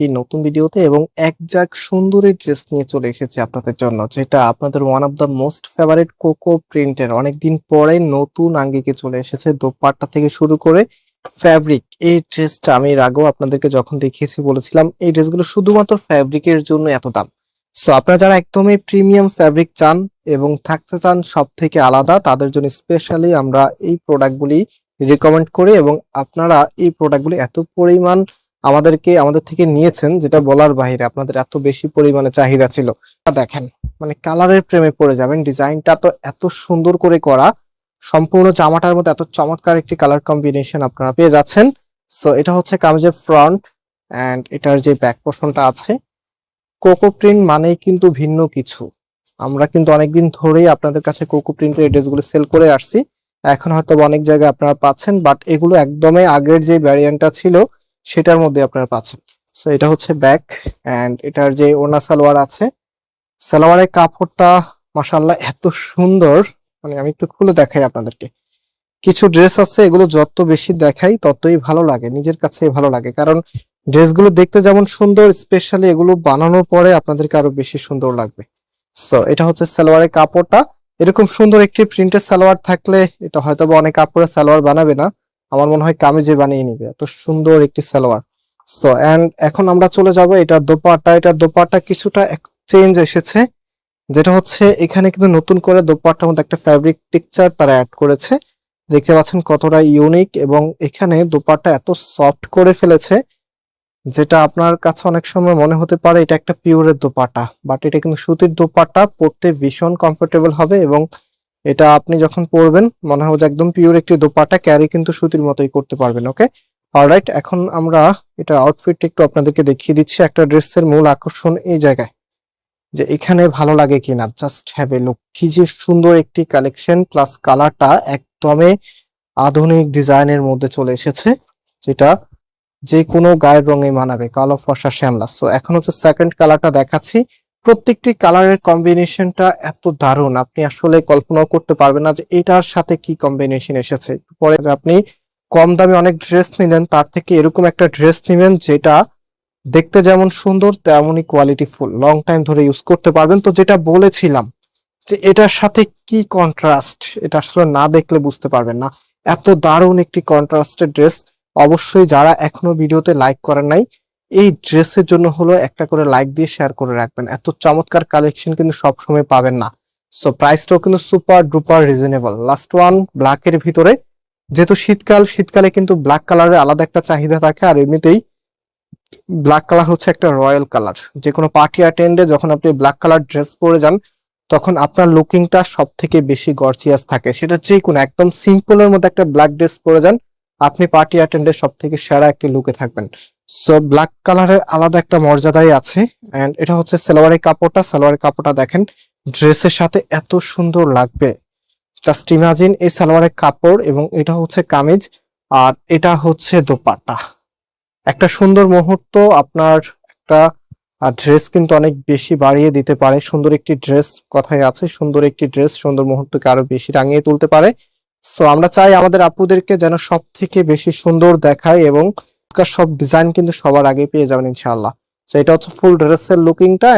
একটি নতুন ভিডিওতে এবং একজাক সুন্দরী ড্রেস নিয়ে চলে এসেছি আপনাদের জন্য, যেটা আপনাদের one of the most favourite cocoa প্রিন্টের অনেকদিন পরে নতুন আঙ্গিকে চলে এসেছে। দোপাট্টা থেকে শুরু করে ফ্যাব্রিক, এই ড্রেসটা আমি এর আগেও আপনাদেরকে যখন দেখিয়েছি বলেছিলাম এই ড্রেসগুলো শুধুমাত্র ফ্যাব্রিকের জন্য এত দাম। সো আপনারা যারা একদমই প্রিমিয়াম ফ্যাব্রিক চান এবং থাকতে চান সব থেকে আলাদা, তাদের জন্য স্পেশালি আমরা এই প্রোডাক্টগুলি রিকমেন্ড করি এবং আপনারা এই প্রোডাক্টগুলি এত পরিমাণ আমাদের থেকে নিয়েছেন যেটা বলার বাইরে, আপনাদের এত বেশি পরিমাণে চাহিদা ছিল। দেখেন, মানে কালারের প্রেমে পড়ে যাবেন। ডিজাইনটা তো এত সুন্দর করে করা, সম্পূর্ণ জামাটার মধ্যে এত চমৎকার একটি কালার কম্বিনেশন আপনারা পেয়ে যাচ্ছেন। সো এটা হচ্ছে কামিজের ফ্রন্ট এন্ড এটার যে ব্যাক পোর্শনটা আছে। কোকো প্রিন্ট মানেই কিন্তু ভিন্ন কিছু। আমরা কিন্তু অনেকদিন ধরেই আপনাদের কাছে কোকো প্রিন্টের এই ড্রেসগুলো সেল করে আসছি। এখন হয়তো অনেক জায়গায় আপনারা পাচ্ছেন, বাট এগুলো একদমই আগের যে ভ্যারিয়েন্টটা ছিল সেটার মধ্যে আপনারা পাচ্ছেন। সো এটা হচ্ছে ব্যাক এন্ড এটার যে ওড়না সালোয়ার আছে, সালোয়ারের কাপড়টা মাশাআল্লাহ এত সুন্দর, মানে আমি একটু খুলে দেখাই আপনাদেরকে। কিছু ড্রেস আছে এগুলো যত বেশি দেখাই ততই ভালো লাগে, নিজের কাছে ভালো লাগে, কারণ ড্রেসগুলো দেখতে যেমন সুন্দর, স্পেশালি এগুলো বানানোর পরে আপনাদেরকে আরো বেশি সুন্দর লাগবে। সো এটা হচ্ছে সালোয়ারের কাপড়টা। এরকম সুন্দর একটি প্রিন্টের সালোয়ার থাকলে এটা হয়তো বা অনেক কাপড়ের সালোয়ার বানাবে না, আমার মনে হয় কামিজে বানিয়ে নিবে, এত সুন্দর একটি সালোয়ার। সো এন্ড এখন আমরা চলে যাব এটা দোপাট্টা। এটা দোপাট্টা কিছুটা চেঞ্জ এসেছে, যেটা হচ্ছে এখানে কিন্তু নতুন করে দোপাট্টার মধ্যে একটা ফ্যাব্রিক টেক্সচার তারা অ্যাড করেছে। দেখতে পাচ্ছেন কতটা ইউনিক, এবং এখানে দোপাট্টা এত সফট করে ফেলেছে যেটা আপনার কাছে অনেক সময় মনে হতে পারে এটা একটা পিওরের দোপাট্টা, বাট এটা কিন্তু সুতির দোপাট্টা, পরতে ভীষণ কমফোর্টেবল হবে এবং এটা আপনি যখন পরবেন মনে হবে যে একদম পিওর একটি দোপাট্টা, ক্যারি কিন্তু সুতির মতোই করতে পারবেন। ওকে, অলরাইট, এখন আমরা এটার আউটফিটটা একটু আপনাদেরকে দেখিয়ে দিচ্ছি। একটা ড্রেসের মূল আকর্ষণ এই জায়গায় যে এখানে ভালো লাগে কিনা, জাস্ট হ্যাভ এ লুক। কি যে সুন্দর একটি কালেকশন, প্লাস কালারটা একদমই আধুনিক ডিজাইনের মধ্যে চলে এসেছে, যেটা যে কোনো গায়ের রঙে মানাবে, কালো ফর্সা শ্যামলা। সো এখন হচ্ছে সেকেন্ড কালারটা দেখাচ্ছি। প্রত্যেকটি কালারের কম্বিনেশনটা এত দারুণ, আপনি আসলে কল্পনাও করতে পারবেন না যে এটার সাথে কি কম্বিনেশন এসেছে। পরে আপনি কম দামে অনেক ড্রেস নিলেন, তার থেকে এরকম একটা ড্রেস নিবেন যেটা দেখতে যেমন সুন্দর তেমনই কোয়ালিটি ফুল, লং টাইম ধরে ইউজ করতে পারবেন। তো যেটা বলেছিলাম যে এটার সাথে কি কন্ট্রাস্ট, এটা আসলে না দেখলে বুঝতে পারবেন না। এত দারুণ একটি কন্ট্রাস্টেড ড্রেস। অবশ্যই যারা এখনো ভিডিওতে লাইক করেন নাই, এই ড্রেসের জন্য হলো একটা করে লাইক দিয়ে শেয়ার করে রাখবেন। এত চমৎকার কালেকশন কিন্তু সবসময় পাবেন না। সো প্রাইসটাও কিন্তু super duper reasonable. Last one ব্ল্যাকের ভিতরে, যেহেতু শীতকালে কিন্তু ব্ল্যাক কালারের আলাদা একটা চাহিদা থাকে, আর এমনিতেই ব্ল্যাক কালার হচ্ছে একটা রয়্যাল কালার। যে কোনো পার্টি অ্যাটেন্ডে যখন আপনি ব্ল্যাক কালার ড্রেস পরে যান তখন আপনার লুকিংটা সব থেকে বেশি গর্জিয়াস থাকে। সেটা যে কোনো একদম সিম্পলের মধ্যে একটা ব্ল্যাক ড্রেস পরে যান, আপনি পার্টি অ্যাটেন্ডে সব থেকে সেরা একটি লুকে থাকবেন। সো ব্ল্যাক কালারের আলাদা একটা মর্যাদাই আছে। এন্ড এটা হচ্ছে সালোয়ারের কাপড়টা। সালোয়ারের কাপড়টা দেখেন, ড্রেসের সাথে এত সুন্দর লাগবে, জাস্ট ইমাজিন। এই সালোয়ারের কাপড় এবং এটা হচ্ছে কামিজ, আর এটা হচ্ছে দোপাট্টা। একটা সুন্দর মুহূর্ত, আপনার একটা ড্রেস কিন্তু অনেক বেশি বাড়িয়ে দিতে পারে। সুন্দর একটি ড্রেস, কথায় আছে সুন্দর একটি ড্রেস সুন্দর মুহূর্তকে আরো বেশি রাঙিয়ে তুলতে পারে। সো আমরা চাই আমাদের আপুদেরকে যেন সব থেকে বেশি সুন্দর দেখায়, এবং সব ডিজাইন কিন্তু সবার আগে পেয়ে যাবেন ইনশাআল্লাহ। তো এটা হচ্ছে ফুল ড্রেসের লুকিংটা।